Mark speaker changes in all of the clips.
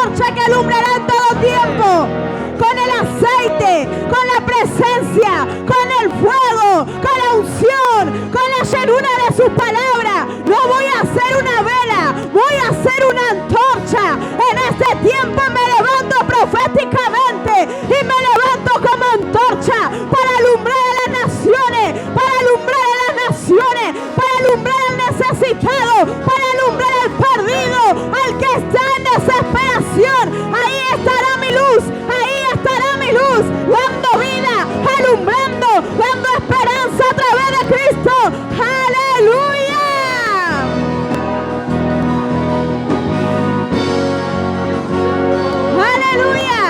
Speaker 1: antorcha que alumbrará en todo tiempo. Con el aceite, con la presencia, con el fuego, con la unción, con la llenura de su palabra. No voy a hacer una vela, voy a hacer una antorcha. En este tiempo me levanto proféticamente y me levanto como antorcha para alumbrar a las naciones, para alumbrar a las naciones, para alumbrar al necesitado, para alumbrar al perdido, al que está en desesperación. Ahí estará mi luz, ahí estará mi luz, dando vida, alumbrando, dando esperanza a través de Cristo. ¡Aleluya! ¡Aleluya!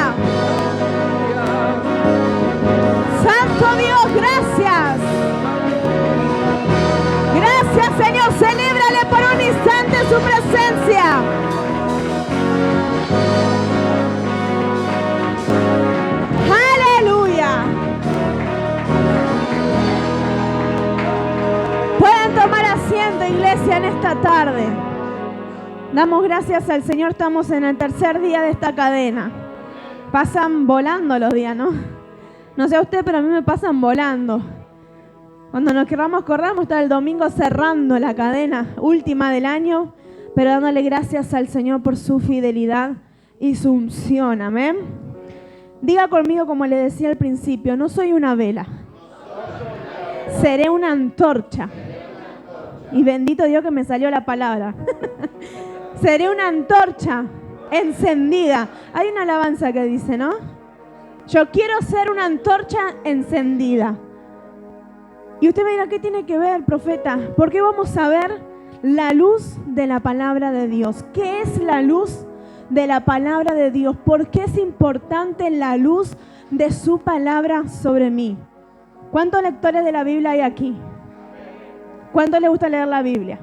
Speaker 1: Santo Dios, gracias. Gracias, Señor. Celébrale por un instante su presencia. ¡Aleluya! Pueden tomar asiento, iglesia, en esta tarde. Damos gracias al Señor. Estamos en el tercer día de esta cadena. Pasan volando los días, ¿no? No sé a usted, pero a mí me pasan volando. Cuando nos queramos acordar, vamos a estar el domingo cerrando la cadena última del año, pero dándole gracias al Señor por su fidelidad y su unción. Amén. Diga conmigo, como le decía al principio, no soy una vela, seré una antorcha. Y bendito Dios que me salió la palabra. Seré una antorcha encendida. Hay una alabanza que dice, ¿no? Yo quiero ser una antorcha encendida. Y usted me dirá, ¿qué tiene que ver, profeta? Porque vamos a ver la luz de la palabra de Dios. ¿Qué es la luz de la palabra de Dios? ¿Por qué es importante la luz de su palabra sobre mí? ¿Cuántos lectores de la Biblia hay aquí? ¿Cuántos les gusta leer la Biblia?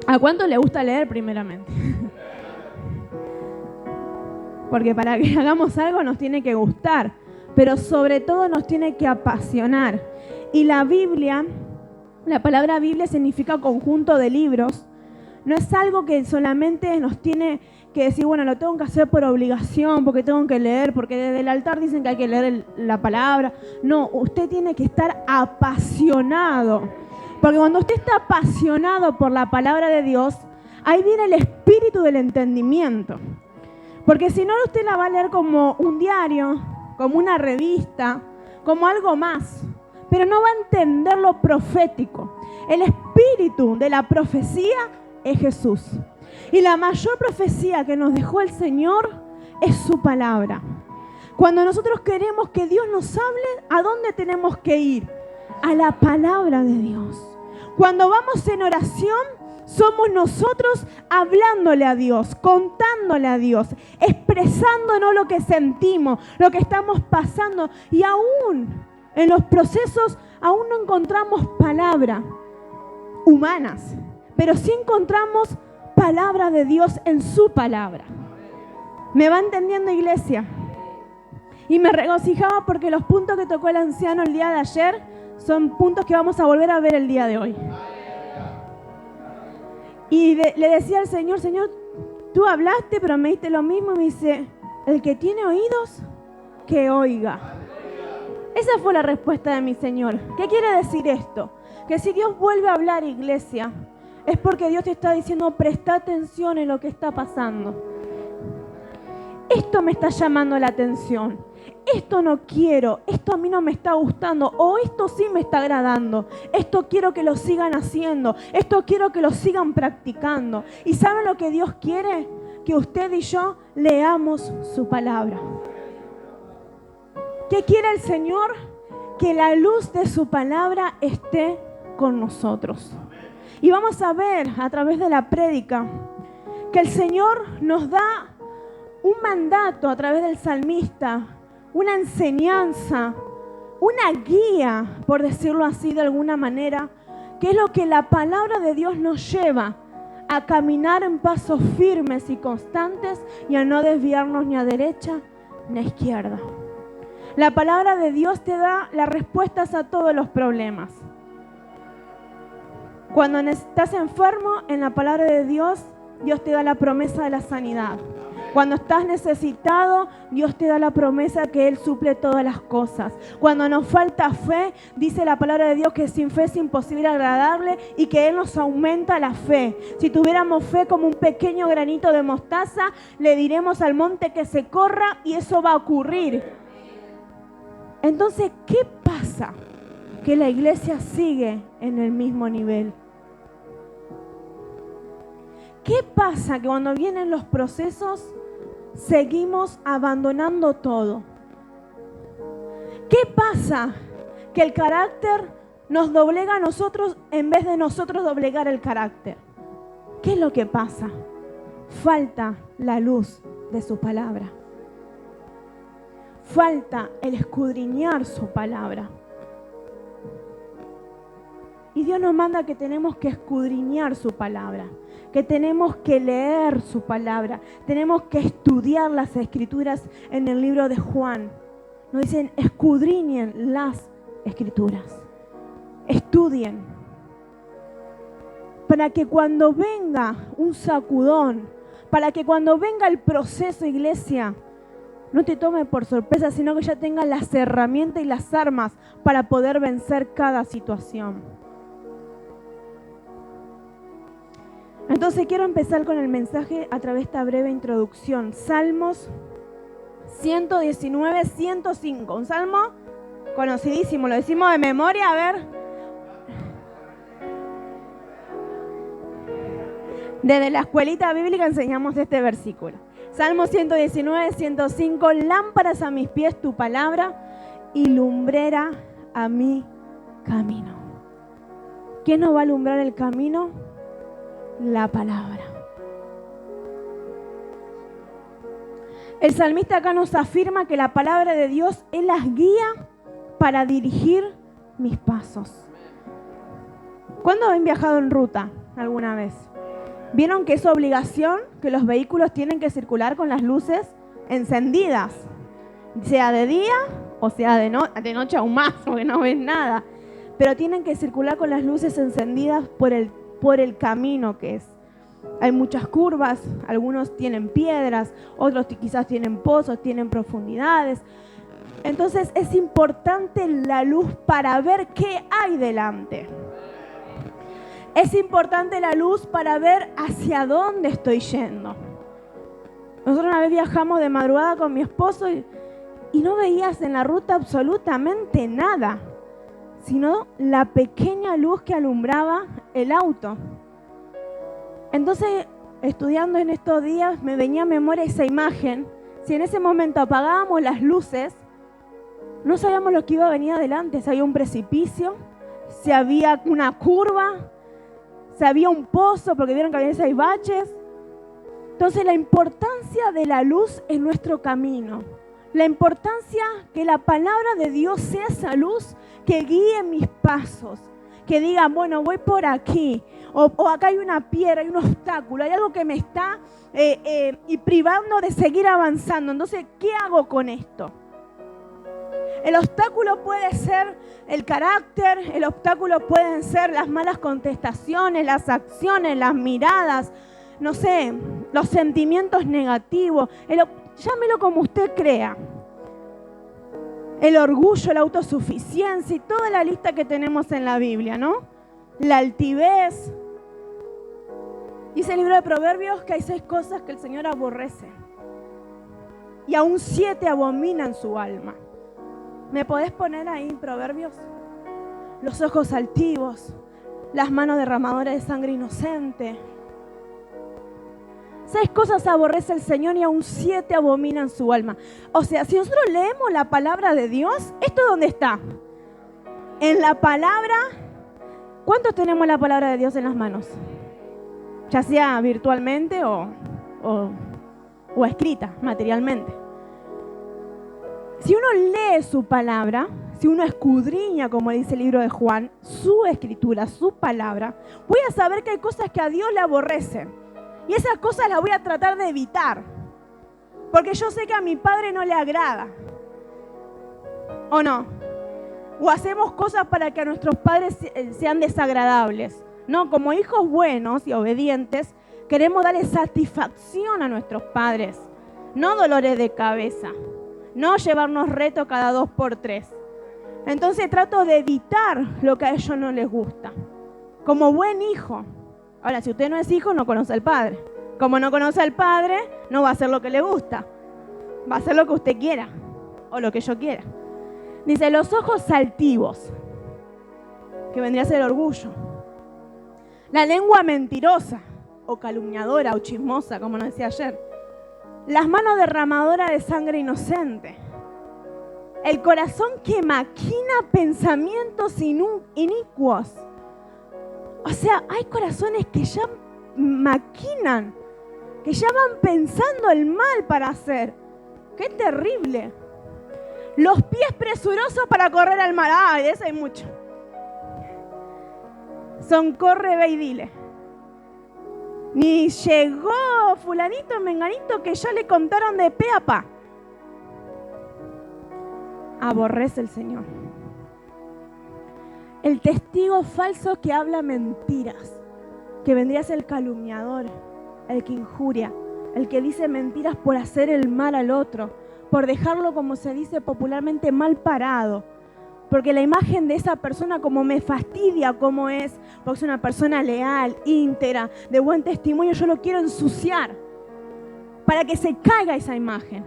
Speaker 1: ¿A cuántos les gusta leer primeramente? Porque para que hagamos algo nos tiene que gustar, pero sobre todo nos tiene que apasionar. Y la Biblia, la palabra Biblia significa conjunto de libros. No es algo que solamente nos tiene que decir, bueno, lo tengo que hacer por obligación, porque tengo que leer, porque desde el altar dicen que hay que leer la palabra. No, usted tiene que estar apasionado. Porque cuando usted está apasionado por la palabra de Dios, ahí viene el espíritu del entendimiento. Porque si no, usted la va a leer como un diario, como una revista, como algo más. Pero no va a entender lo profético. El espíritu de la profecía es Jesús. Y la mayor profecía que nos dejó el Señor es su palabra. Cuando nosotros queremos que Dios nos hable, ¿a dónde tenemos que ir? A la palabra de Dios. Cuando vamos en oración, somos nosotros hablándole a Dios, contándole a Dios, expresándonos lo que sentimos, lo que estamos pasando. Y aún en los procesos, aún no encontramos palabras humanas, pero sí encontramos palabra de Dios en su palabra. ¿Me va entendiendo, iglesia? Y me regocijaba porque los puntos que tocó el anciano el día de ayer son puntos que vamos a volver a ver el día de hoy. Y le decía al Señor, Señor, tú hablaste, pero me diste lo mismo. Y me dice, el que tiene oídos, que oiga. Esa fue la respuesta de mi Señor. ¿Qué quiere decir esto? Que si Dios vuelve a hablar, iglesia, es porque Dios te está diciendo, presta atención en lo que está pasando. Esto me está llamando la atención. Esto no quiero, esto a mí no me está gustando, o esto sí me está agradando. Esto quiero que lo sigan haciendo, esto quiero que lo sigan practicando. ¿Y saben lo que Dios quiere? Que usted y yo leamos su palabra. ¿Qué quiere el Señor? Que la luz de su palabra esté con nosotros. Y vamos a ver a través de la prédica que el Señor nos da un mandato a través del salmista, una enseñanza, una guía, por decirlo así de alguna manera, que es lo que la palabra de Dios nos lleva a caminar en pasos firmes y constantes y a no desviarnos ni a derecha ni a izquierda. La palabra de Dios te da las respuestas a todos los problemas. Cuando estás enfermo, en la palabra de Dios Dios te da la promesa de la sanidad. Cuando estás necesitado, Dios te da la promesa que Él suple todas las cosas. Cuando nos falta fe, dice la palabra de Dios que sin fe es imposible agradarle y que Él nos aumenta la fe. Si tuviéramos fe como un pequeño granito de mostaza, le diremos al monte que se corra y eso va a ocurrir. Entonces, ¿qué pasa? Que la iglesia sigue en el mismo nivel. ¿Qué pasa? Que cuando vienen los procesos, seguimos abandonando todo. ¿Qué pasa? Que el carácter nos doblega a nosotros en vez de nosotros doblegar el carácter. ¿Qué es lo que pasa? Falta la luz de su palabra. Falta el escudriñar su palabra. Y Dios nos manda que tenemos que escudriñar su palabra, que tenemos que leer su palabra, tenemos que estudiar las escrituras en el libro de Juan. Nos dicen, escudriñen las escrituras, estudien, para que cuando venga un sacudón, para que cuando venga el proceso, iglesia, no te tome por sorpresa, sino que ya tengas las herramientas y las armas para poder vencer cada situación. Entonces quiero empezar con el mensaje a través de esta breve introducción. Salmos 119, 105. Un salmo conocidísimo, lo decimos de memoria, a ver. Desde la escuelita bíblica enseñamos este versículo. Salmo 119, 105. Lámparas a mis pies tu palabra y lumbrera a mi camino. ¿Quién nos va a alumbrar el camino? La palabra. El salmista acá nos afirma que la palabra de Dios es la guía para dirigir mis pasos. ¿Cuándo han viajado en ruta alguna vez? ¿Vieron que es obligación que los vehículos tienen que circular con las luces encendidas? Sea de día o sea de noche aún más, porque no ven nada. Pero tienen que circular con las luces encendidas por el camino que es. Hay muchas curvas, algunos tienen piedras, otros quizás tienen pozos, tienen profundidades. Entonces es importante la luz para ver qué hay delante. Es importante la luz para ver hacia dónde estoy yendo. Nosotros una vez viajamos de madrugada con mi esposo y no veías en la ruta absolutamente nada, sino la pequeña luz que alumbraba el auto. Entonces, estudiando en estos días, me venía a memoria esa imagen. Si en ese momento apagábamos las luces, no sabíamos lo que iba a venir adelante. Si había un precipicio, si había una curva, si había un pozo, porque vieron que a veces hay baches. Entonces, la importancia de la luz en nuestro camino. La importancia que la palabra de Dios sea esa luz que guíe mis pasos, que diga, bueno, voy por aquí, o acá hay una piedra, hay un obstáculo, hay algo que me está privando de seguir avanzando. Entonces, ¿qué hago con esto? El obstáculo puede ser el carácter, el obstáculo pueden ser las malas contestaciones, las acciones, las miradas, no sé, los sentimientos negativos, llámelo como usted crea. El orgullo, la autosuficiencia y toda la lista que tenemos en la Biblia, ¿no? La altivez. Dice el libro de Proverbios que hay 6 cosas que el Señor aborrece. Y aún 7 abominan su alma. ¿Me podés poner ahí Proverbios? Los ojos altivos, las manos derramadoras de sangre inocente. 6 cosas aborrece el Señor y aún 7 abominan su alma. O sea, si nosotros leemos la palabra de Dios, ¿esto dónde está? En la palabra. ¿Cuántos tenemos la palabra de Dios en las manos? Ya sea virtualmente o escrita, materialmente. Si uno lee su palabra, si uno escudriña, como dice el libro de Juan, su escritura, su palabra, voy a saber que hay cosas que a Dios le aborrecen. Y esas cosas las voy a tratar de evitar. Porque yo sé que a mi padre no le agrada. ¿O no? O hacemos cosas para que a nuestros padres sean desagradables. No, como hijos buenos y obedientes, Queremos darle satisfacción a nuestros padres, no dolores de cabeza, no llevarnos retos cada 2x3. Entonces trato de evitar lo que a ellos no les gusta, como buen hijo. Ahora, si usted no es hijo, no conoce al padre. Como no conoce al padre, no va a hacer lo que le gusta. Va a hacer lo que usted quiera, o lo que yo quiera. Dice, los ojos altivos, que vendría a ser orgullo. La lengua mentirosa, o calumniadora, o chismosa, como nos decía ayer. Las manos derramadoras de sangre inocente. El corazón que maquina pensamientos inicuos. O sea, hay corazones que ya maquinan, que ya van pensando el mal para hacer. ¡Qué terrible! Los pies presurosos para correr al mar. ¡Ay, de eso hay mucho! Son corre, ve y dile. Ni llegó fulanito, menganito, que ya le contaron de pe a pa. Aborrece el Señor. El testigo falso que habla mentiras, que vendría a ser el calumniador, el que injuria, el que dice mentiras por hacer el mal al otro, por dejarlo, como se dice popularmente, mal parado. Porque la imagen de esa persona como me fastidia como es, porque es una persona leal, íntegra, de buen testimonio, yo lo quiero ensuciar para que se caiga esa imagen.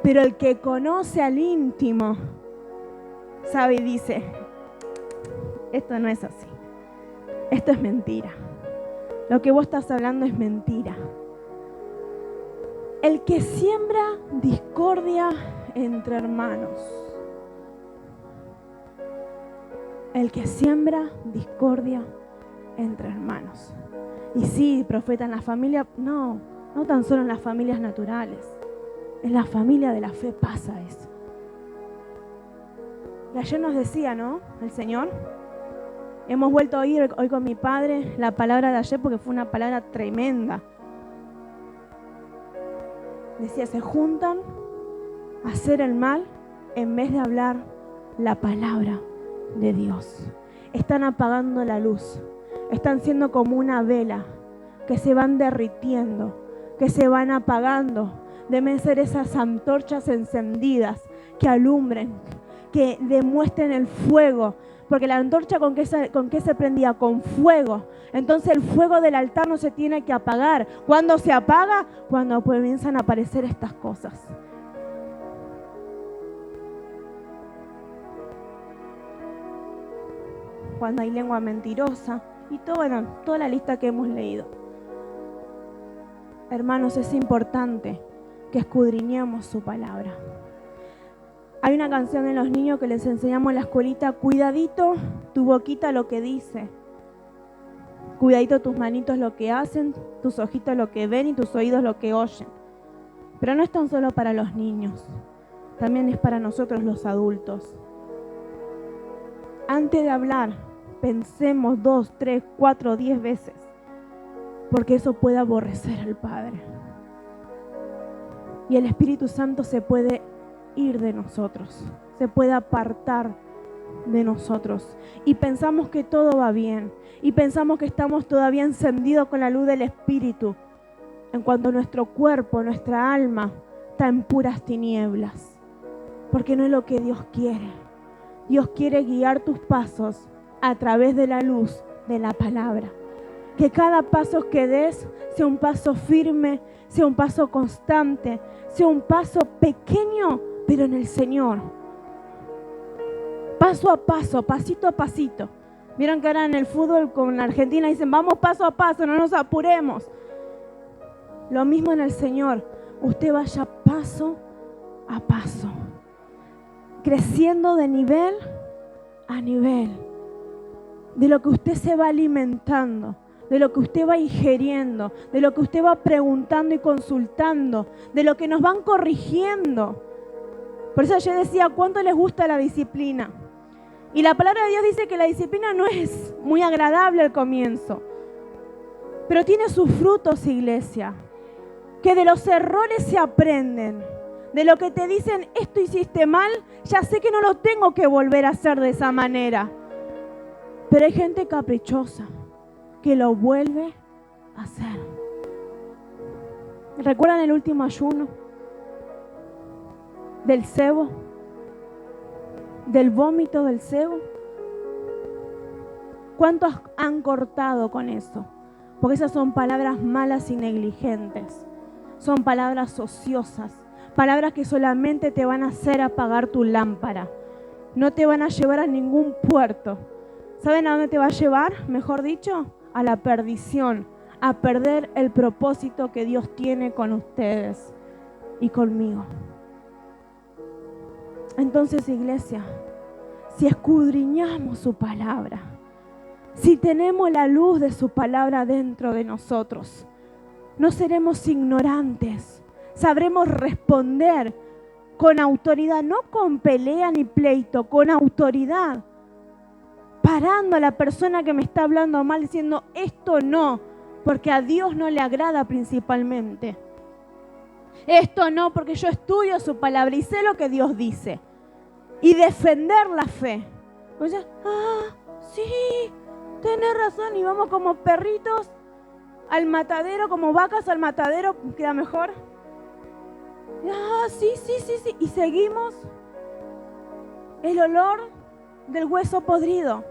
Speaker 1: Pero el que conoce al íntimo sabe y dice, esto no es así, esto es mentira, lo que vos estás hablando es mentira. El que siembra discordia entre hermanos. El que siembra discordia entre hermanos. Y sí, profeta, en la familia, no tan solo en las familias naturales. En la familia de la fe pasa eso. Y ayer nos decía, ¿no? El Señor. Hemos vuelto a oír hoy con mi padre la palabra de ayer porque fue una palabra tremenda. Decía, se juntan a hacer el mal en vez de hablar la palabra de Dios. Están apagando la luz. Están siendo como una vela que se van derritiendo, que se van apagando. Deben ser esas antorchas encendidas que alumbren, que demuestren el fuego. Porque la antorcha ¿con qué se prendía? Con fuego. Entonces el fuego del altar no se tiene que apagar. ¿Cuándo se apaga? Cuando comienzan a aparecer estas cosas. Cuando hay lengua mentirosa y toda la lista que hemos leído. Hermanos, es importante que escudriñemos su palabra. Hay una canción de los niños que les enseñamos en la escuelita, cuidadito tu boquita lo que dice, cuidadito tus manitos lo que hacen, tus ojitos lo que ven y tus oídos lo que oyen. Pero no es tan solo para los niños, también es para nosotros los adultos. Antes de hablar, pensemos 2, 3, 4, 10 veces, porque eso puede aborrecer al Padre. Y el Espíritu Santo se puede ir de nosotros, se puede apartar de nosotros. Y pensamos que todo va bien, y pensamos que estamos todavía encendidos con la luz del Espíritu, en cuanto nuestro cuerpo, nuestra alma, está en puras tinieblas, porque no es lo que Dios quiere. Dios quiere guiar tus pasos a través de la luz de la palabra. Que cada paso que des sea un paso firme, sea un paso constante, sea un paso pequeño, pero en el Señor. Paso a paso, pasito a pasito. Vieron que ahora en el fútbol con Argentina dicen, vamos paso a paso, no nos apuremos. Lo mismo en el Señor. Usted vaya paso a paso, creciendo de nivel a nivel, de lo que usted se va alimentando, de lo que usted va ingiriendo, de lo que usted va preguntando y consultando, de lo que nos van corrigiendo. Por eso yo decía, ¿cuánto les gusta la disciplina? Y la palabra de Dios dice que la disciplina no es muy agradable al comienzo, pero tiene sus frutos, iglesia, que de los errores se aprenden. De lo que te dicen, esto hiciste mal, ya sé que no lo tengo que volver a hacer de esa manera. Pero hay gente caprichosa que lo vuelve hacer. ¿Recuerdan el último ayuno? Del cebo, del vómito del cebo. ¿Cuántos han cortado con eso? Porque esas son palabras malas y negligentes. Son palabras ociosas. Palabras que solamente te van a hacer apagar tu lámpara. No te van a llevar a ningún puerto. ¿Saben a dónde te va a llevar? Mejor dicho, a la perdición. A perder el propósito que Dios tiene con ustedes y conmigo. Entonces, iglesia, si escudriñamos su palabra, si tenemos la luz de su palabra dentro de nosotros, no seremos ignorantes, sabremos responder con autoridad, no con pelea ni pleito, con autoridad, parando a la persona que me está hablando mal, diciendo esto no, porque a Dios no le agrada principalmente. Esto no, porque yo estudio su palabra y sé lo que Dios dice. Y defender la fe. O sea, sí, tenés razón. Y vamos como perritos al matadero, como vacas al matadero, queda mejor. Sí. Y seguimos el olor del hueso podrido.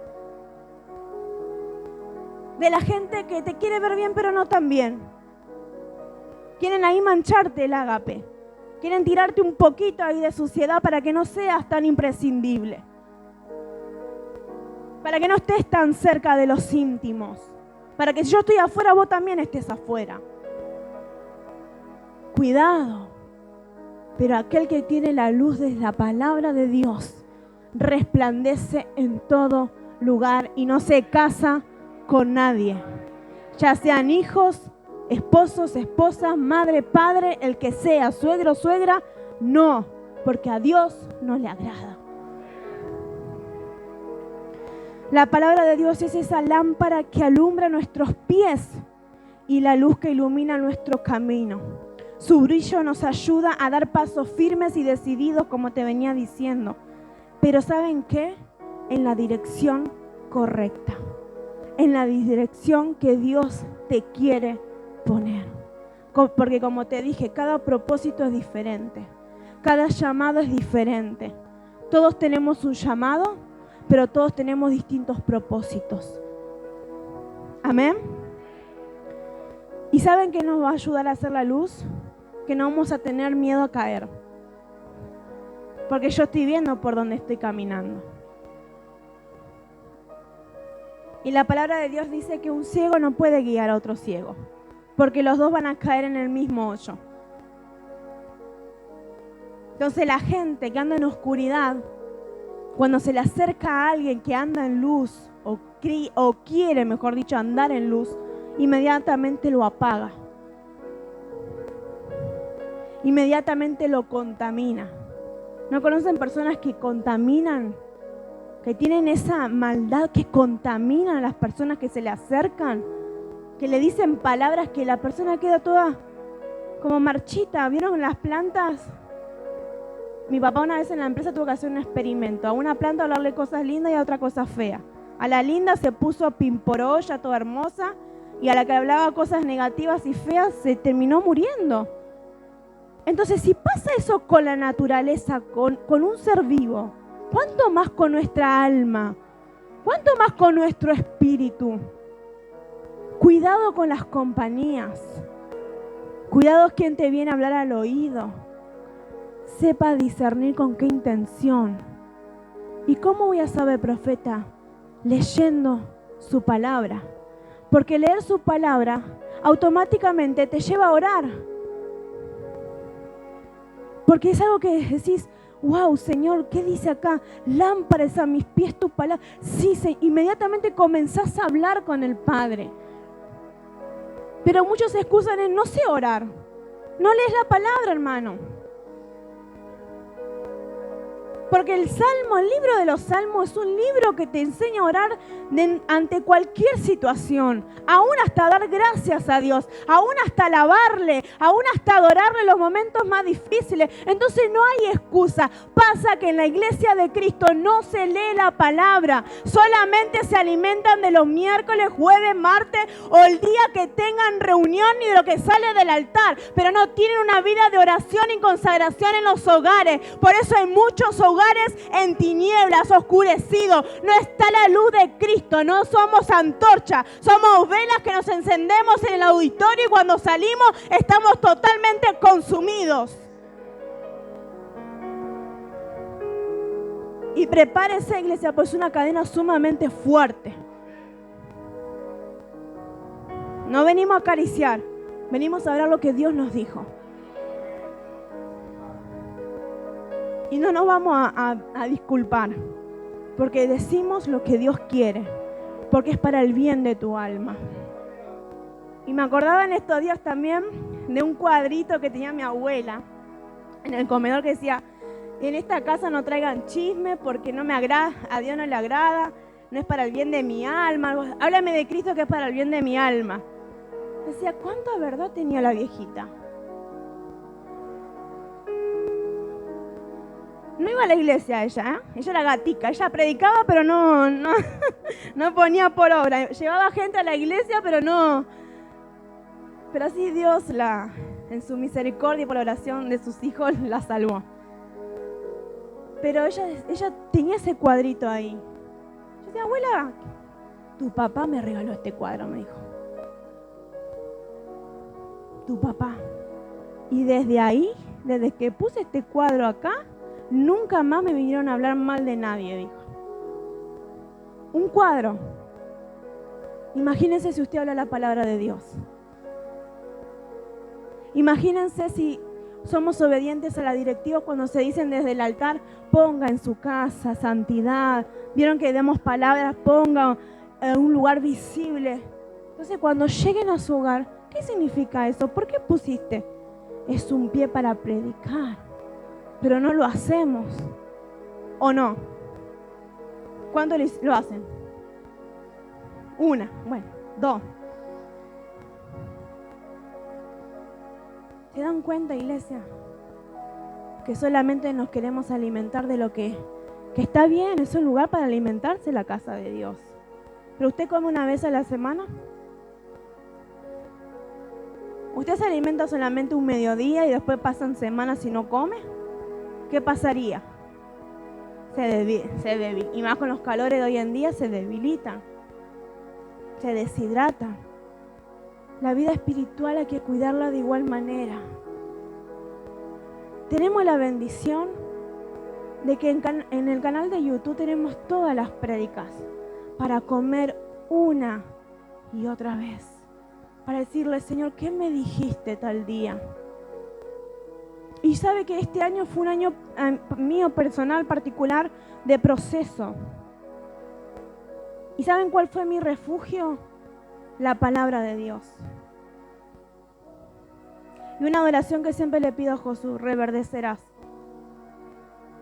Speaker 1: De la gente que te quiere ver bien, pero no tan bien. Quieren ahí mancharte el ágape. Quieren tirarte un poquito ahí de suciedad para que no seas tan imprescindible. Para que no estés tan cerca de los íntimos. Para que si yo estoy afuera, vos también estés afuera. Cuidado. Pero aquel que tiene la luz de la palabra de Dios resplandece en todo lugar y no se casa con nadie. Ya sean hijos, esposos, esposas, madre, padre, el que sea, suegro, suegra, no, porque a Dios no le agrada. La palabra de Dios es esa lámpara que alumbra nuestros pies y la luz que ilumina nuestro camino. Su brillo nos ayuda a dar pasos firmes y decididos, como te venía diciendo. Pero ¿saben qué? En la dirección correcta. En la dirección que Dios te quiere poner. Porque como te dije, cada propósito es diferente. Cada llamado es diferente. Todos tenemos un llamado, pero todos tenemos distintos propósitos. Amén. ¿Y saben qué nos va a ayudar a hacer la luz? Que no vamos a tener miedo a caer. Porque yo estoy viendo por dónde estoy caminando. Y la palabra de Dios dice que un ciego no puede guiar a otro ciego, porque los dos van a caer en el mismo hoyo. Entonces la gente que anda en oscuridad, cuando se le acerca a alguien que anda en luz, o quiere, mejor dicho, andar en luz, inmediatamente lo apaga. Inmediatamente lo contamina. ¿No conocen personas que contaminan? Que tienen esa maldad que contaminan a las personas que se le acercan, que le dicen palabras que la persona queda toda como marchita. ¿Vieron las plantas? Mi papá una vez en la empresa tuvo que hacer un experimento. A una planta hablarle cosas lindas y a otra cosas feas. A la linda se puso pimporolla, toda hermosa, y a la que hablaba cosas negativas y feas se terminó muriendo. Entonces, si pasa eso con la naturaleza, con un ser vivo, ¿cuánto más con nuestra alma? ¿Cuánto más con nuestro espíritu? Cuidado con las compañías. Cuidado quien te viene a hablar al oído. Sepa discernir con qué intención. ¿Y cómo voy a saber, profeta? Leyendo su palabra. Porque leer su palabra automáticamente te lleva a orar. Porque es algo que decís, wow, Señor, ¿qué dice acá? Lámparas a mis pies tu palabra. Sí, inmediatamente comenzás a hablar con el Padre. Pero muchos se excusan en no sé orar. No lees la palabra, hermano. Porque el libro de los Salmos es un libro que te enseña a orar ante cualquier situación, aún hasta dar gracias a Dios, aún hasta alabarle, aún hasta adorarle en los momentos más difíciles. Entonces no hay excusa. Pasa que en la iglesia de Cristo no se lee la palabra, solamente se alimentan de los miércoles, jueves, martes o el día que tengan reunión y de lo que sale del altar, pero no tienen una vida de oración y consagración en los hogares. Por eso hay muchos hogares en tinieblas, oscurecidos. No está la luz de Cristo. No somos antorchas, somos velas que nos encendemos en el auditorio y cuando salimos estamos totalmente consumidos. Y prepárese, iglesia, pues es una cadena sumamente fuerte. No venimos a acariciar, venimos a hablar lo que Dios nos dijo. Y no nos vamos a disculpar, porque decimos lo que Dios quiere, porque es para el bien de tu alma. Y me acordaba en estos días también de un cuadrito que tenía mi abuela en el comedor que decía: en esta casa no traigan chisme porque no me agrada, a Dios no le agrada, no es para el bien de mi alma. Háblame de Cristo que es para el bien de mi alma. Decía, ¿cuánta verdad tenía la viejita? No iba a la iglesia ella, ella era gatica, ella predicaba pero no ponía por obra. Llevaba gente a la iglesia pero no. Pero así Dios en su misericordia y por la oración de sus hijos la salvó. Pero ella tenía ese cuadrito ahí. Yo decía, abuela, tu papá me regaló este cuadro, me dijo. Tu papá. Y desde ahí, desde que puse este cuadro acá, nunca más me vinieron a hablar mal de nadie, dijo. Un cuadro. Imagínense si usted habla la palabra de Dios. Imagínense si somos obedientes a la directiva cuando se dicen desde el altar, ponga en su casa santidad. Vieron que demos palabras, ponga en un lugar visible. Entonces cuando lleguen a su hogar, ¿qué significa eso? ¿Por qué pusiste? Es un pie para predicar. Pero no lo hacemos, ¿o no? ¿Cuánto lo hacen? Una, bueno, dos. ¿Se dan cuenta, iglesia? Que solamente nos queremos alimentar de lo que está bien, es un lugar para alimentarse la casa de Dios. ¿Pero usted come una vez a la semana? ¿Usted se alimenta solamente un mediodía y después pasan semanas y no come? ¿Qué pasaría? Y más con los calores de hoy en día se debilita, se deshidrata. La vida espiritual hay que cuidarla de igual manera. Tenemos la bendición de que en el canal de YouTube tenemos todas las prédicas para comer una y otra vez. Para decirle, Señor, ¿qué me dijiste tal día? Y sabe que este año fue un año mío personal, particular, de proceso. ¿Y saben cuál fue mi refugio? La palabra de Dios. Y una adoración que siempre le pido a Josué, reverdecerás.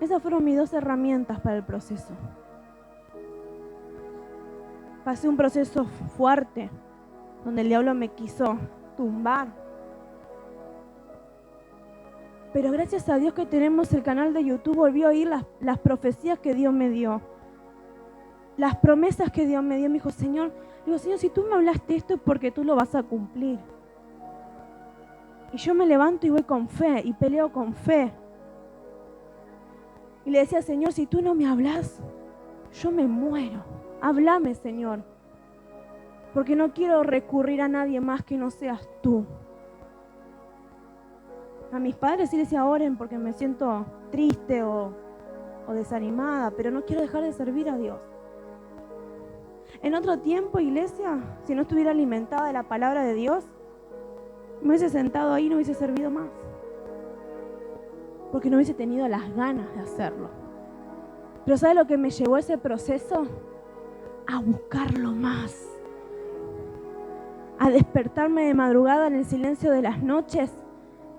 Speaker 1: Esas fueron mis 2 herramientas para el proceso. Pasé un proceso fuerte, donde el diablo me quiso tumbar. Pero gracias a Dios que tenemos el canal de YouTube, volví a oír las profecías que Dios me dio. Las promesas que Dios me dio. Me dijo, Señor, si tú me hablaste esto es porque tú lo vas a cumplir. Y yo me levanto y voy con fe y peleo con fe. Y le decía, Señor, si tú no me hablas, yo me muero. Háblame, Señor. Porque no quiero recurrir a nadie más que no seas tú. A mis padres sí les decía, oren porque me siento triste o desanimada, pero no quiero dejar de servir a Dios. En otro tiempo, iglesia, si no estuviera alimentada de la palabra de Dios, me hubiese sentado ahí y no hubiese servido más. Porque no hubiese tenido las ganas de hacerlo. Pero ¿sabe lo que me llevó a ese proceso? A buscarlo más. A despertarme de madrugada en el silencio de las noches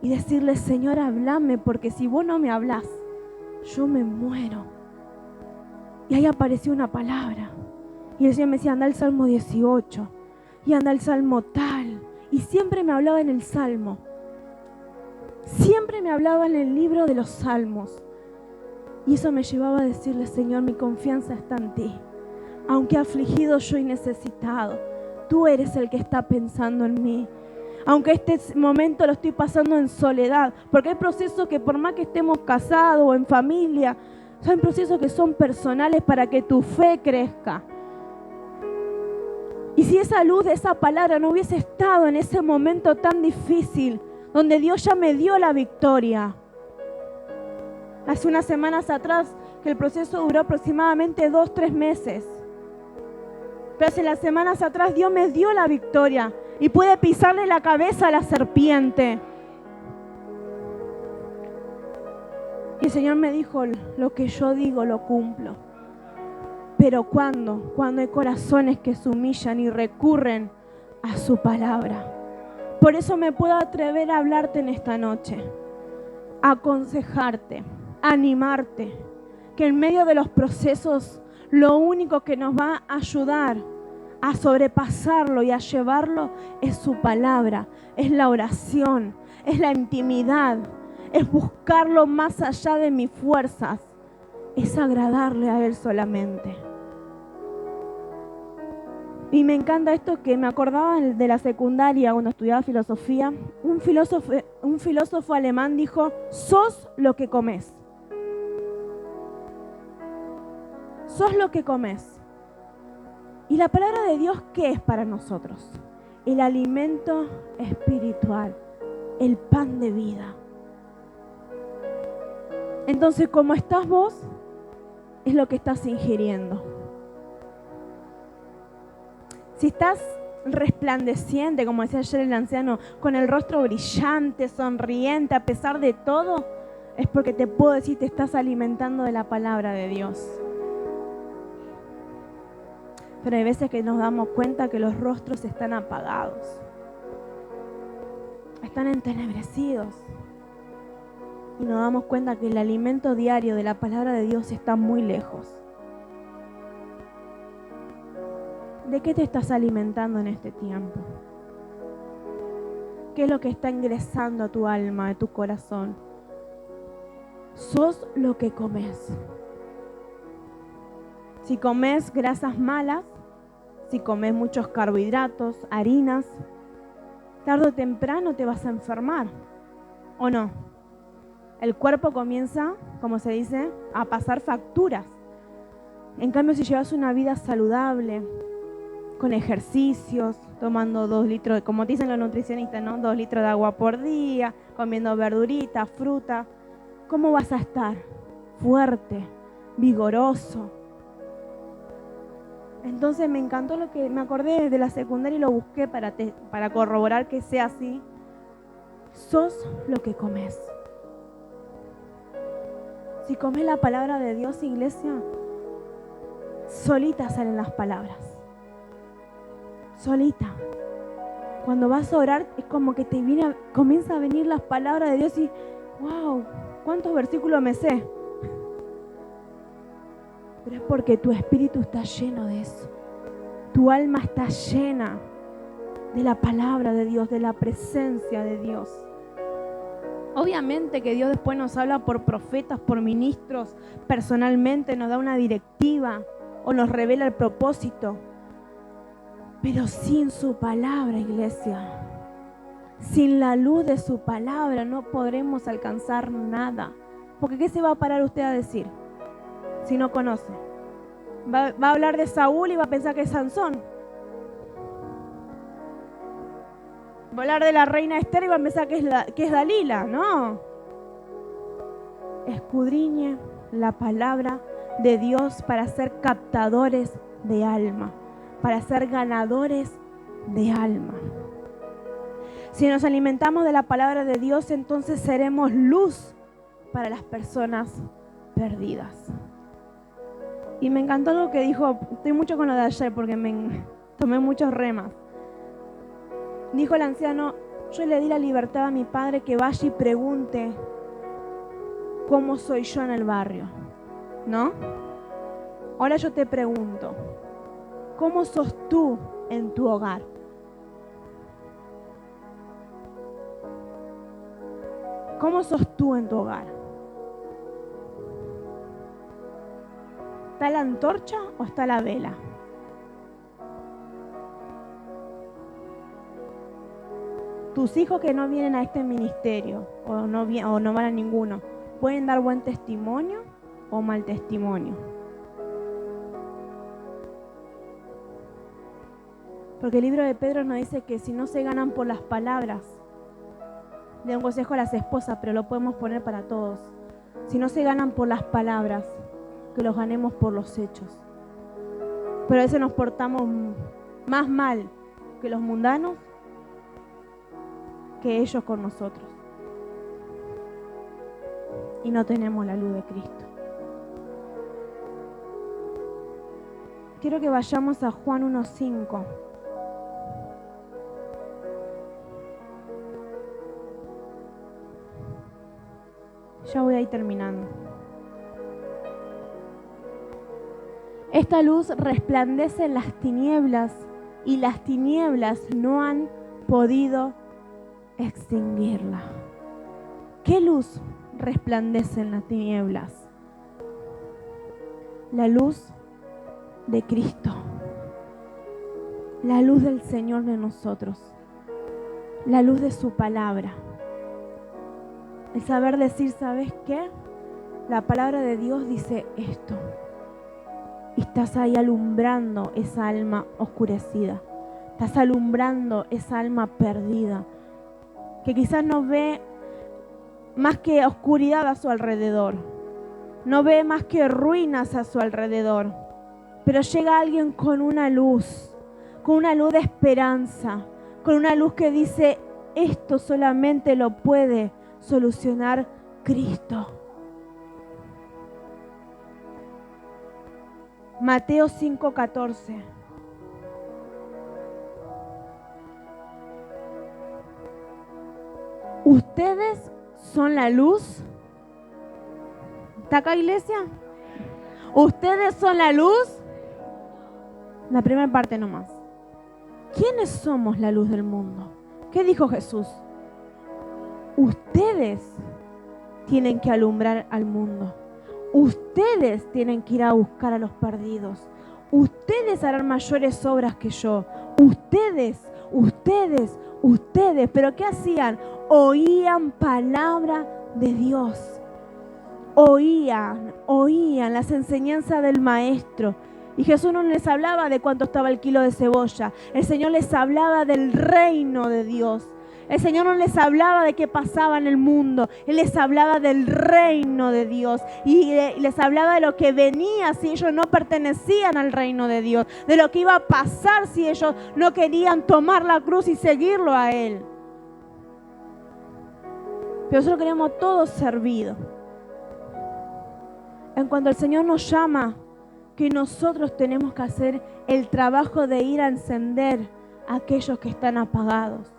Speaker 1: y decirle, Señor, háblame, porque si vos no me hablás, yo me muero. Y ahí apareció una palabra. Y el Señor me decía, anda al Salmo 18. Y anda al Salmo tal. Y siempre me hablaba en el Salmo. Siempre me hablaba en el libro de los Salmos. Y eso me llevaba a decirle, Señor, mi confianza está en ti. Aunque afligido yo y necesitado, tú eres el que está pensando en mí. Aunque este momento lo estoy pasando en soledad, porque hay procesos que por más que estemos casados o en familia, son procesos que son personales para que tu fe crezca. Y si esa luz de esa palabra no hubiese estado en ese momento tan difícil, donde Dios ya me dio la victoria. Hace unas semanas atrás, que el proceso duró aproximadamente 2-3 meses. Pero hace las semanas atrás Dios me dio la victoria y pude pisarle la cabeza a la serpiente. Y el Señor me dijo, lo que yo digo lo cumplo. Pero ¿cuándo? Cuando hay corazones que se humillan y recurren a su palabra. Por eso me puedo atrever a hablarte en esta noche, a aconsejarte, a animarte, que en medio de los procesos lo único que nos va a ayudar a sobrepasarlo y a llevarlo es su palabra, es la oración, es la intimidad, es buscarlo más allá de mis fuerzas, es agradarle a Él solamente. Y me encanta esto que me acordaba de la secundaria cuando estudiaba filosofía. Un filósofo alemán dijo, sos lo que comes. Sos lo que comes. Y la palabra de Dios, ¿qué es para nosotros? El alimento espiritual, el pan de vida. Entonces, como estás vos, es lo que estás ingiriendo. Si estás resplandeciente, como decía ayer el anciano, con el rostro brillante, sonriente, a pesar de todo, es porque te puedo decir, te estás alimentando de la palabra de Dios. Pero hay veces que nos damos cuenta que los rostros están apagados, están entenebrecidos. Y nos damos cuenta que el alimento diario de la palabra de Dios está muy lejos. ¿De qué te estás alimentando en este tiempo? ¿Qué es lo que está ingresando a tu alma, a tu corazón? Sos lo que comes. Si comes grasas malas, si comes muchos carbohidratos, harinas, tarde o temprano te vas a enfermar, ¿o no? El cuerpo comienza, como se dice, a pasar facturas. En cambio, si llevas una vida saludable, con ejercicios, tomando 2 litros, como dicen los nutricionistas, ¿no? 2 litros de agua por día, comiendo verduritas, fruta, ¿cómo vas a estar? Fuerte, vigoroso. Entonces me encantó lo que me acordé de la secundaria y lo busqué para corroborar que sea así. Sos lo que comes. Si comes la palabra de Dios, iglesia, solita salen las palabras. Solita. Cuando vas a orar es como que comienza a venir las palabras de Dios y wow, ¿cuántos versículos me sé? Pero es porque tu espíritu está lleno de eso. Tu alma está llena de la palabra de Dios, de la presencia de Dios. Obviamente que Dios después nos habla por profetas, por ministros, personalmente nos da una directiva o nos revela el propósito. Pero sin su palabra, iglesia, sin la luz de su palabra no podremos alcanzar nada. Porque ¿qué se va a parar usted a decir si no conoce? Va a hablar de Saúl y va a pensar que es Sansón. Va a hablar de la reina Esther y va a pensar que es Dalila. No. Escudriñe la palabra de Dios para ser captadores de alma, para ser ganadores de alma. Si nos alimentamos de la palabra de Dios, entonces seremos luz para las personas perdidas. Y me encantó lo que dijo, estoy mucho con lo de ayer porque me tomé muchos remas. Dijo el anciano, yo le di la libertad a mi padre que vaya y pregunte cómo soy yo en el barrio, ¿no? Ahora yo te pregunto, ¿cómo sos tú en tu hogar? ¿Cómo sos tú en tu hogar? ¿Está la antorcha o está la vela? Tus hijos que no vienen a este ministerio o no van a ninguno, ¿pueden dar buen testimonio o mal testimonio? Porque el libro de Pedro nos dice que si no se ganan por las palabras, le doy un consejo a las esposas, pero lo podemos poner para todos. Si no se ganan por las palabras, que los ganemos por los hechos. Pero a veces nos portamos más mal que los mundanos que ellos con nosotros. Y no tenemos la luz de Cristo. Quiero que vayamos a Juan 1:5. Ya voy a ir terminando. Esta luz resplandece en las tinieblas y las tinieblas no han podido extinguirla. ¿Qué luz resplandece en las tinieblas? La luz de Cristo. La luz del Señor de nosotros. La luz de su palabra. El saber decir, ¿sabes qué? La palabra de Dios dice esto. Y estás ahí alumbrando esa alma oscurecida. Estás alumbrando esa alma perdida. Que quizás no ve más que oscuridad a su alrededor. No ve más que ruinas a su alrededor. Pero llega alguien con una luz de esperanza. Con una luz que dice, esto solamente lo puede solucionar Cristo. Mateo 5:14. Ustedes son la luz. ¿Está acá, iglesia? Ustedes son la luz. La primera parte nomás. ¿Quiénes somos la luz del mundo? ¿Qué dijo Jesús? Ustedes tienen que alumbrar al mundo. Ustedes tienen que ir a buscar a los perdidos. Ustedes harán mayores obras que yo. Ustedes. ¿Pero qué hacían? Oían palabra de Dios. Oían las enseñanzas del Maestro. Y Jesús no les hablaba de cuánto estaba el kilo de cebolla. El Señor les hablaba del reino de Dios. El Señor no les hablaba de qué pasaba en el mundo. Él les hablaba del reino de Dios. Y les hablaba de lo que venía si ellos no pertenecían al reino de Dios. De lo que iba a pasar si ellos no querían tomar la cruz y seguirlo a Él. Pero nosotros queremos todo servido. En cuanto el Señor nos llama, que nosotros tenemos que hacer el trabajo de ir a encender a aquellos que están apagados.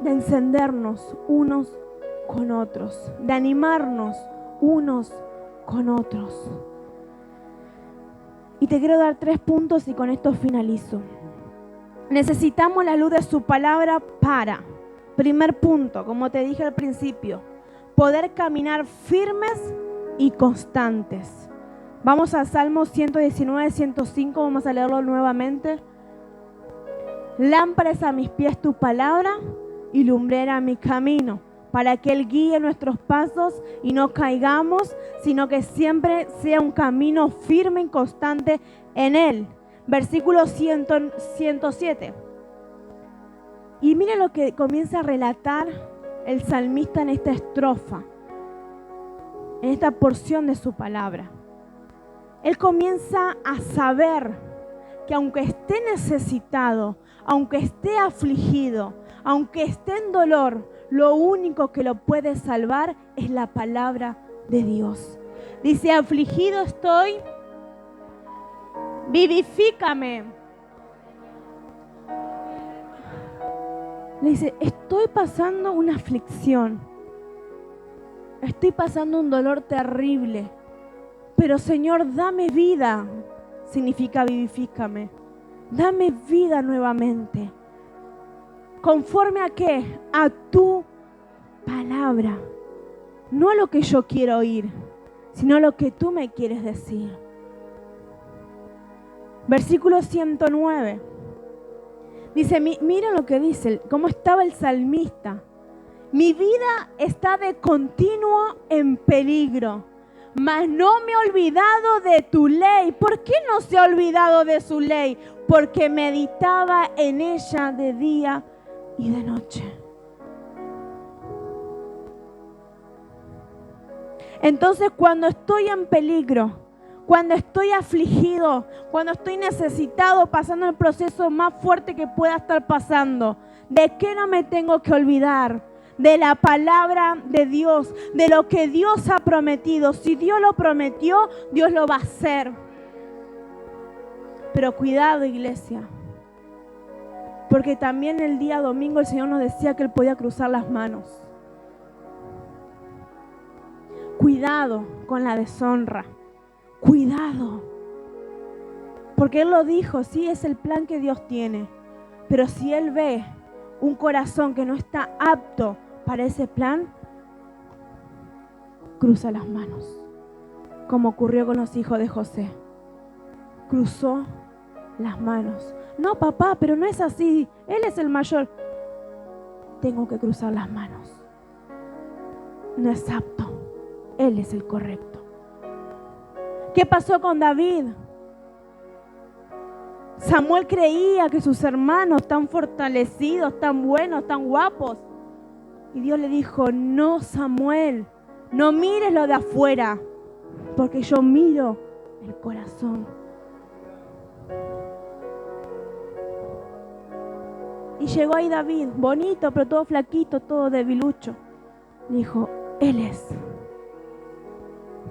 Speaker 1: De encendernos unos con otros, de animarnos unos con otros. Y te quiero dar 3 puntos y con esto finalizo. Necesitamos la luz de su palabra para, primer punto, como te dije al principio, poder caminar firmes y constantes. Vamos al Salmo 119, 105, vamos a leerlo nuevamente. Lámpara es a mis pies tu palabra y lumbrera mi camino, para que Él guíe nuestros pasos y no caigamos, sino que siempre sea un camino firme y constante en Él. Versículo 107. Y mire lo que comienza a relatar el salmista en esta estrofa, en esta porción de su palabra. Él comienza a saber que aunque esté necesitado, aunque esté afligido, aunque esté en dolor, lo único que lo puede salvar es la palabra de Dios. Dice, afligido estoy, vivifícame. Le dice, estoy pasando una aflicción. Estoy pasando un dolor terrible. Pero Señor, dame vida. Significa vivifícame. Dame vida nuevamente. ¿Conforme a qué? A tu palabra. No a lo que yo quiero oír, sino a lo que tú me quieres decir. Versículo 109. Dice, mira lo que dice, cómo estaba el salmista. Mi vida está de continuo en peligro, mas no me he olvidado de tu ley. ¿Por qué no se ha olvidado de su ley? Porque meditaba en ella de día y de noche. Entonces, cuando estoy en peligro, cuando estoy afligido, cuando estoy necesitado, pasando el proceso más fuerte que pueda estar pasando, ¿de qué no me tengo que olvidar? De la palabra de Dios, de lo que Dios ha prometido. Si Dios lo prometió, Dios lo va a hacer. Pero cuidado, iglesia, porque también el día domingo el Señor nos decía que Él podía cruzar las manos. Cuidado con la deshonra. Cuidado. Porque Él lo dijo, sí, es el plan que Dios tiene. Pero si Él ve un corazón que no está apto para ese plan, cruza las manos. Como ocurrió con los hijos de José. Cruzó las manos. No, papá, pero no es así. Él es el mayor. Tengo que cruzar las manos. No es apto. Él es el correcto. ¿Qué pasó con David? Samuel creía que sus hermanos tan fortalecidos, tan buenos, tan guapos. Y Dios le dijo, no, Samuel, no mires lo de afuera, porque yo miro el corazón. Y llegó ahí David, bonito, pero todo flaquito, todo debilucho. Dijo, Él es.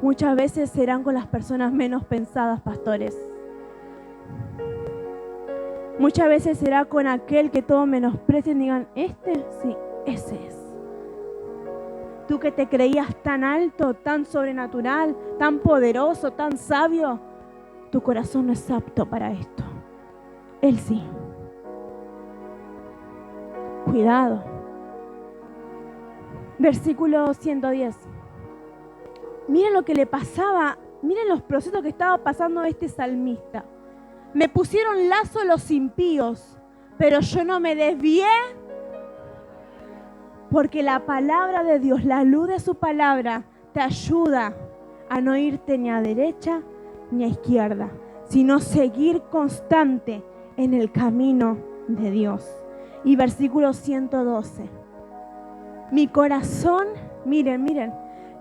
Speaker 1: Muchas veces serán con las personas menos pensadas, pastores. Muchas veces será con aquel que todos menosprecien y digan, ¿este? Sí, ese es. Tú que te creías tan alto, tan sobrenatural, tan poderoso, tan sabio, tu corazón no es apto para esto. Él sí. Cuidado. Versículo 110. Miren lo que le pasaba, miren los procesos que estaba pasando este salmista. Me pusieron lazo los impíos, pero yo no me desvié, porque la palabra de Dios, la luz de su palabra, te ayuda a no irte ni a derecha ni a izquierda, sino seguir constante en el camino de Dios. Y versículo 112. Mi corazón, miren,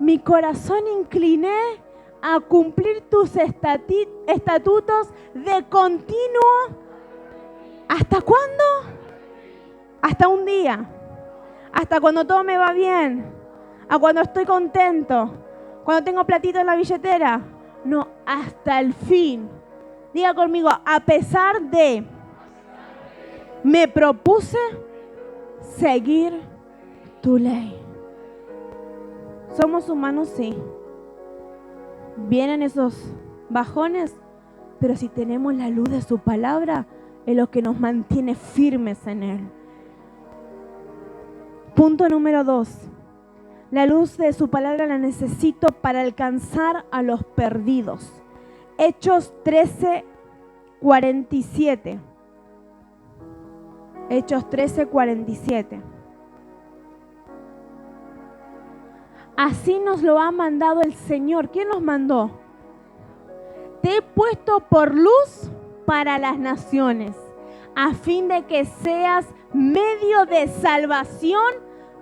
Speaker 1: mi corazón incliné a cumplir tus estatutos de continuo. ¿Hasta cuándo? Hasta un día. Hasta cuando todo me va bien. A cuando estoy contento. Cuando tengo platito en la billetera. No, hasta el fin. Diga conmigo, a pesar de, me propuse seguir tu ley. Somos humanos, sí. Vienen esos bajones, pero si tenemos la luz de su palabra, es lo que nos mantiene firmes en Él. Punto número 2. La luz de su palabra la necesito para alcanzar a los perdidos. Hechos 13:47. Hechos 13:47. Así nos lo ha mandado el Señor. ¿Quién nos mandó? Te he puesto por luz para las naciones, a fin de que seas medio de salvación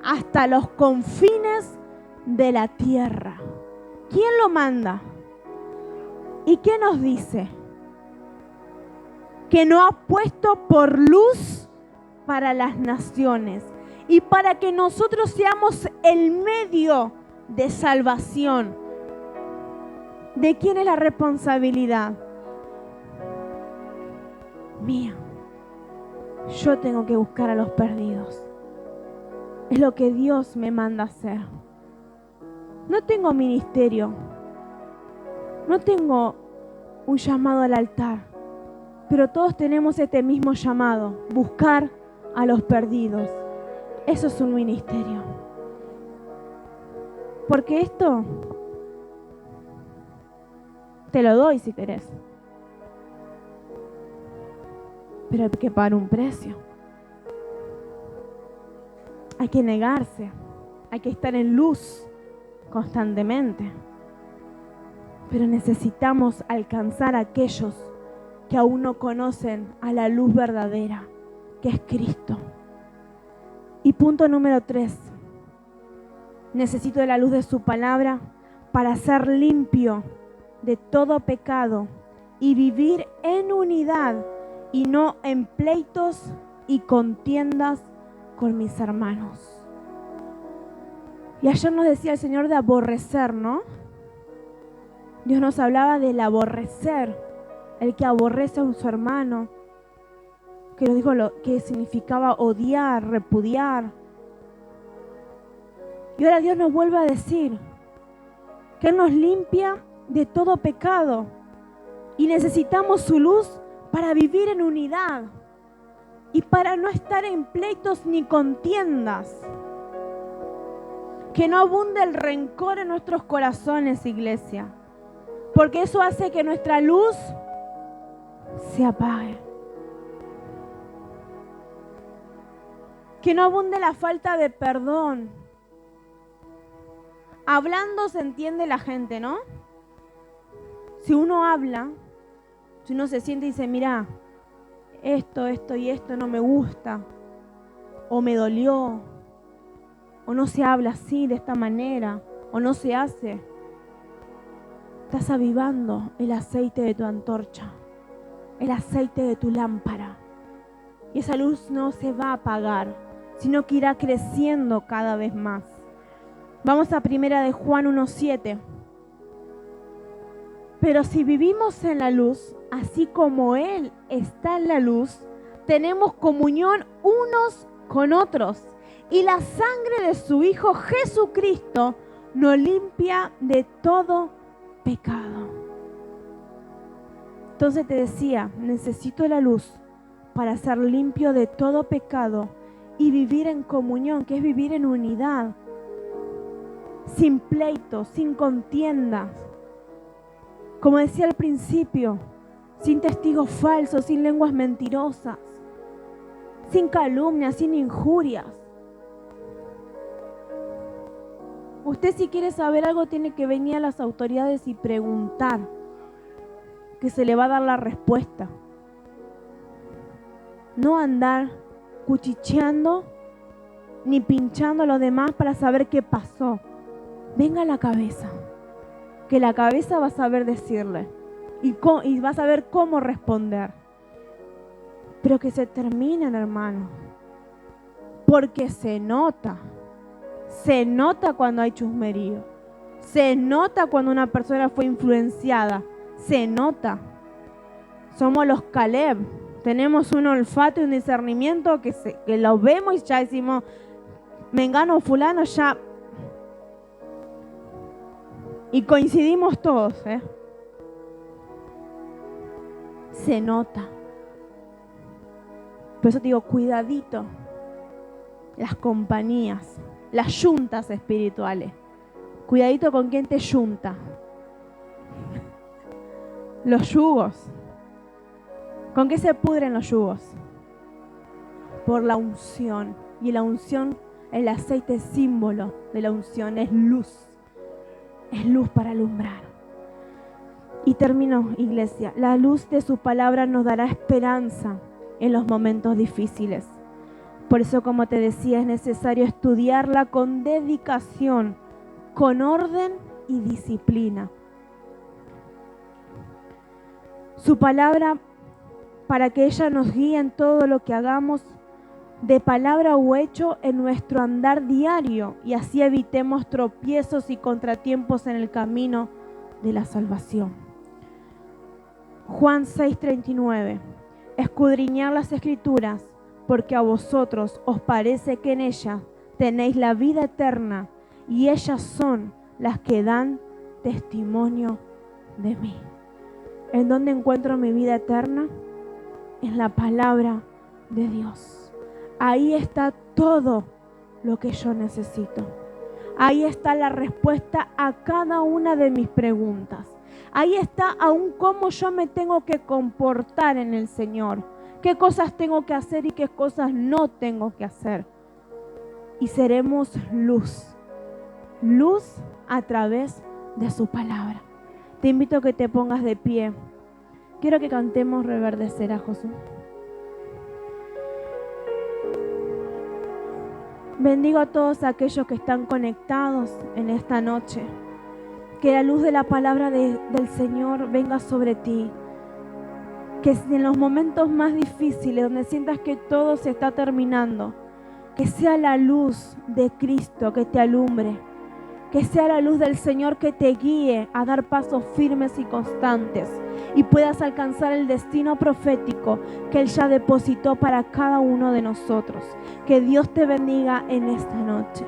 Speaker 1: hasta los confines de la tierra. ¿Quién lo manda? ¿Y qué nos dice? Que nos ha puesto por luz para las naciones y para que nosotros seamos el medio de salvación. ¿De quién es la responsabilidad? Mía. Yo tengo que buscar a los perdidos. Es lo que Dios me manda hacer. No tengo ministerio, no tengo un llamado al altar, pero todos tenemos este mismo llamado, buscar a los perdidos. Eso es un ministerio. Porque esto te lo doy si querés, pero hay que pagar un precio. Hay que negarse, hay que estar en luz constantemente. Pero necesitamos alcanzar a aquellos que aún no conocen a la luz verdadera, que es Cristo. Y punto número 3. Necesito de la luz de su palabra para ser limpio de todo pecado y vivir en unidad y no en pleitos y contiendas con mis hermanos. Y ayer nos decía el Señor de aborrecer, ¿no? Dios nos hablaba del aborrecer, el que aborrece a su hermano, que nos dijo lo que significaba odiar, repudiar. Y ahora Dios nos vuelve a decir que Él nos limpia de todo pecado y necesitamos su luz para vivir en unidad y para no estar en pleitos ni contiendas. Que no abunde el rencor en nuestros corazones, iglesia, porque eso hace que nuestra luz se apague. Que no abunde la falta de perdón. Hablando se entiende la gente, ¿no? Si uno habla, si uno se siente y dice, mira, esto y esto no me gusta, o me dolió, o no se habla así, de esta manera, o no se hace, estás avivando el aceite de tu antorcha, el aceite de tu lámpara. Y esa luz no se va a apagar, sino que irá creciendo cada vez más. Vamos a 1 de Juan 1:7. Pero si vivimos en la luz, así como Él está en la luz, tenemos comunión unos con otros. Y la sangre de su Hijo Jesucristo nos limpia de todo pecado. Entonces te decía, necesito la luz para ser limpio de todo pecado y vivir en comunión, que es vivir en unidad, sin pleitos, sin contiendas. Como decía al principio, sin testigos falsos, sin lenguas mentirosas, sin calumnias, sin injurias. Usted, si quiere saber algo, tiene que venir a las autoridades y preguntar, que se le va a dar la respuesta. No andar cuchicheando ni pinchando a los demás para saber qué pasó. Venga a la cabeza, que la cabeza va a saber decirle y va a saber cómo responder. Pero que se terminen, hermano, porque se nota cuando hay chusmerío, se nota cuando una persona fue influenciada, se nota. Somos los Caleb, tenemos un olfato y un discernimiento que lo vemos y ya decimos, mengano, fulano, ya. Y coincidimos todos, Se nota. Por eso te digo, cuidadito. Las compañías, las yuntas espirituales. Cuidadito con quién te yunta. Los yugos. ¿Con qué se pudren los yugos? Por la unción. Y la unción, el aceite es símbolo de la unción, es luz. Es luz para alumbrar. Y termino, iglesia. La luz de su palabra nos dará esperanza en los momentos difíciles. Por eso, como te decía, es necesario estudiarla con dedicación, con orden y disciplina. Su palabra, para que ella nos guíe en todo lo que hagamos, de palabra o hecho, en nuestro andar diario, y así evitemos tropiezos y contratiempos en el camino de la salvación. Juan 6:39. Escudriñad las Escrituras, porque a vosotros os parece que en ellas tenéis la vida eterna, y ellas son las que dan testimonio de mí. ¿En dónde encuentro mi vida eterna? En la palabra de Dios. Ahí está todo lo que yo necesito. Ahí está la respuesta a cada una de mis preguntas. Ahí está aún cómo yo me tengo que comportar en el Señor. Qué cosas tengo que hacer y qué cosas no tengo que hacer. Y seremos luz. Luz a través de su palabra. Te invito a que te pongas de pie. Quiero que cantemos Reverdecer a Josué. Bendigo a todos aquellos que están conectados en esta noche. Que la luz de la palabra del Señor venga sobre ti. Que en los momentos más difíciles, donde sientas que todo se está terminando, que sea la luz de Cristo que te alumbre. Que sea la luz del Señor que te guíe a dar pasos firmes y constantes y puedas alcanzar el destino profético que Él ya depositó para cada uno de nosotros. Que Dios te bendiga en esta noche.